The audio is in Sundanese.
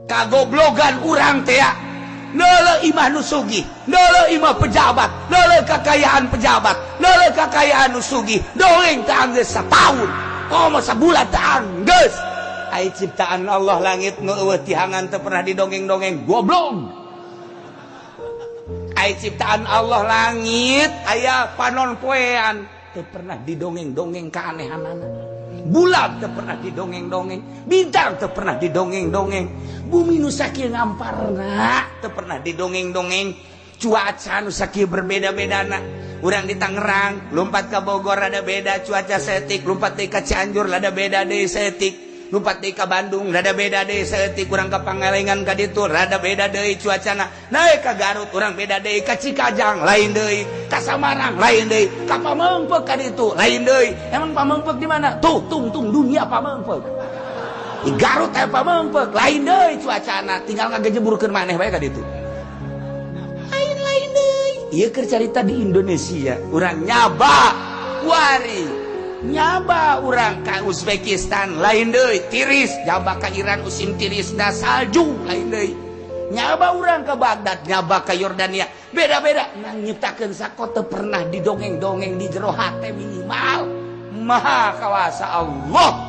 kagoblogan urang teh neuleuh imah nu sugih, neuleuh imah pejabat, neuleuh kakayaan pejabat, neuleuh kakayaan nu sugih, dongeng teh anggeus sataun, mah sabulan teh anggeus. Ai ciptaan Allah langit nu eueuh tihangan teu pernah didongeng-dongeng, goblok. Ai ciptaan Allah langit aya panon poean teu pernah didongeng-dongeng kaanehanana. Bulan teu pernah didongeng-dongeng, bintang teu pernah didongeng-dongeng, bumi nu sakieu ngamparna teu pernah didongeng-dongeng, cuaca nu sakieu berbeda-bedana. Urang di Tangerang lompat ka Bogor rada beda cuaca setik, lompat deui ka Cianjur rada beda deui setik, lompat deui ka Bandung rada beda deui setik, urang ka Pangalengan ka ditu rada beda deui cuacana. Naik ka Garut urang beda deui, ka Cikajang lain deui, ka Samarang lain deui, ka Pamengpeuk ka ditu lain deui. Emang Pamengpeuk di mana? Tuh tungtung dunia Pamengpeuk. Di Garut aya Pamengpeuk lain deui cuacana, tinggal ngagejeburkeun maneh bae ka ditu. Lain deui. Ieu keur carita di Indonesia, urang nyaba wari nyaba urang ka Uzbekistan lain deui tiris, nyaba ka Iran musim tirisna salju lain deui, nyaba urang ka Baghdad, nyaba ka Yordania beda-beda. Nang nyiptakeun sako teu pernah didongeng-dongeng di jero hate minimal. Maha kawasa Allah.